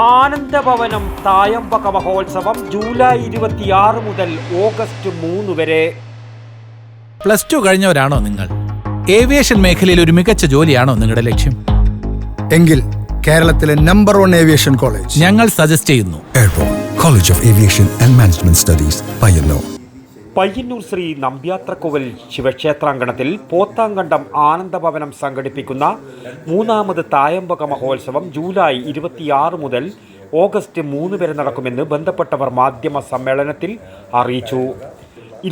ആനന്ദഭവനം തായമ്പക മഹോത്സവം ജൂലൈ 26 മുതൽ ഓഗസ്റ്റ് 3 വരെ. +2 കഴിഞ്ഞവരാണോ നിങ്ങൾ? ഏവിയേഷൻ മേഖലയിൽ ഒരു മികച്ച ജോലിയാണോ നിങ്ങളുടെ ലക്ഷ്യം? എങ്കിൽ കേരളത്തിലെ നമ്പർ 1 ഏവിയേഷൻ കോളേജ് ഞങ്ങൾ സജസ്റ്റ് ചെയ്യുന്നു. Airport college of aviation and management studies, Payyannur. Payyannur Shri Nambyathrakovil ശിവക്ഷേത്രാങ്കണത്തിൽ പോത്താങ്കണ്ടം ആനന്ദഭവനം സംഘടിപ്പിക്കുന്ന 3ാമത് തായമ്പക മഹോത്സവം ജൂലൈ 26 മുതൽ ഓഗസ്റ്റ് 3 വരെ നടക്കുമെന്ന് ബന്ധപ്പെട്ടവർ മാധ്യമ സമ്മേളനത്തിൽ അറിയിച്ചു.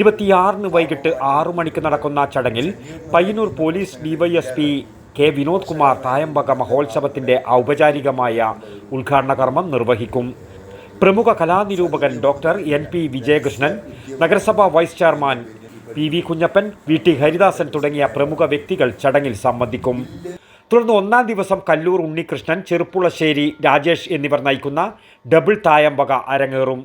26 വൈകിട്ട് 6 മണിക്ക് നടക്കുന്ന ചടങ്ങിൽ Payyannur police DYSP K Vinod Kumar Thayambaka മഹോത്സവത്തിൻ്റെ ഔപചാരികമായ ഉദ്ഘാടന കർമ്മം നിർവഹിക്കും. പ്രമുഖ കലാനിരൂപകൻ ഡോക്ടർ NP വിജയകൃഷ്ണൻ, നഗരസഭാ vice chairman PV Kunjappan, VT Haridasan തുടങ്ങിയ പ്രമുഖ വ്യക്തികൾ ചടങ്ങിൽ സംബന്ധിക്കും. തുടർന്ന് 1ാം ദിവസം കല്ലൂർ ഉണ്ണികൃഷ്ണൻ, ചെറുപ്പുളശ്ശേരി രാജേഷ് എന്നിവർ നയിക്കുന്ന ഡബിൾ തായമ്പക അരങ്ങേറും.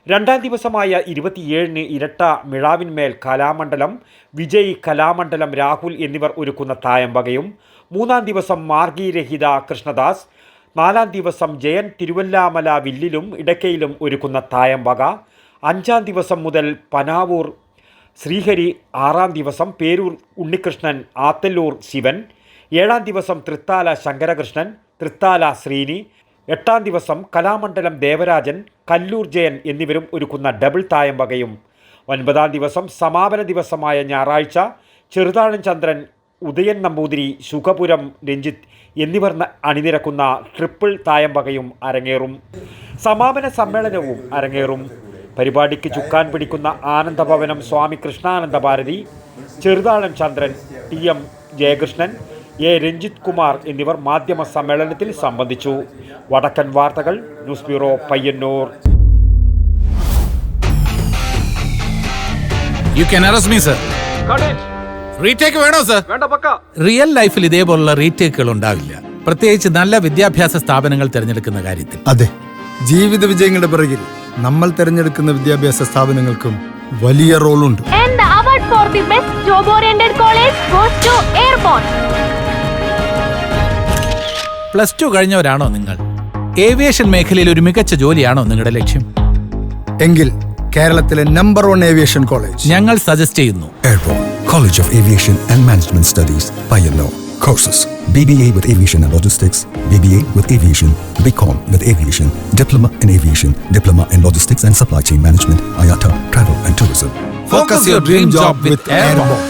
2ാം ദിവസമായ 27-ന് ഇരട്ട മിഴാവിന്മേൽ കലാമണ്ഡലം വിജയ്, കലാമണ്ഡലം രാഹുൽ എന്നിവർ ഒരുക്കുന്ന തായമ്പകയും, 3ാം ദിവസം മാർഗീരഹിത കൃഷ്ണദാസ്, 4ാം ദിവസം ജയൻ തിരുവല്ലാമല വില്ലിലും ഇടക്കയിലും ഒരുക്കുന്ന തായമ്പക, 5ാം ദിവസം മുതൽ പനാവൂർ ശ്രീഹരി, 6ാം ദിവസം പേരൂർ ഉണ്ണികൃഷ്ണൻ, ആത്തല്ലൂർ ശിവൻ, 7ാം ദിവസം തൃത്താല ശങ്കരകൃഷ്ണൻ, തൃത്താല ശ്രീനി, 8ാം ദിവസം കലാമണ്ഡലം ദേവരാജൻ, കല്ലൂർ ജയൻ എന്നിവരും ഒരുക്കുന്ന ഡബിൾ തായമ്പകയും, 9ാം ദിവസം സമാപന ദിവസമായ ഞായറാഴ്ച ചെറുതാഴം ചന്ദ്രൻ, ഉദയൻ നമ്പൂതിരി, സുഖപുരം രഞ്ജിത്ത് എന്നിവർ അണിനിരക്കുന്ന ട്രിപ്പിൾ തായമ്പകയും അരങ്ങേറും. സമാപന സമ്മേളനവും അരങ്ങേറും. പരിപാടിക്ക് ചുക്കാൻ പിടിക്കുന്ന ആനന്ദഭവനം സ്വാമി കൃഷ്ണാനന്ദ ഭാരതി, ചെറുതാഴം ചന്ദ്രൻ, TM ജയകൃഷ്ണൻ, A രഞ്ജിത്ത് കുമാർ എന്നിവർ മാധ്യമ സമ്മേളനത്തിൽ സംബന്ധിച്ചു. വടക്കൻ വാർത്തകൾ, news bureau, Payyanur. You can arrest me, sir. Retake വേണോ സർ? റിയൽ ലൈഫിൽ ഇതേപോലുള്ള റീടേക്കുകൾ ഉണ്ടാവില്ല, പ്രത്യേകിച്ച് നല്ല വിദ്യാഭ്യാസ സ്ഥാപനങ്ങൾ തിരഞ്ഞെടുക്കുന്ന കാര്യത്തിൽ. അതെ, ജീവിത വിജയങ്ങളുടെ പിറകിൽ നമ്മൾ തിരഞ്ഞെടുക്കുന്ന വിദ്യാഭ്യാസ സ്ഥാപനങ്ങൾക്കും വലിയ റോളുണ്ട്. +2 കഴിഞ്ഞവരാണോ നിങ്ങൾ? ഏവിയേഷൻ മേഖലയിൽ ഒരു മികച്ച ജോലിയാണോ നിങ്ങളുടെ ലക്ഷ്യം? എങ്കിൽ കേരളത്തിലെ നമ്പർ 1 ഏവിയേഷൻ കോളേജ് ഞങ്ങൾ സജസ്റ്റ് ചെയ്യുന്നു. Airport college of aviation and management studies, Payyanur. Courses: BBA with Aviation and Logistics, BBA with Aviation, BCom with Aviation, Diploma in Aviation, Diploma in Logistics and Supply Chain Management, IATA Travel and Tourism. Focus your dream job with Airborne.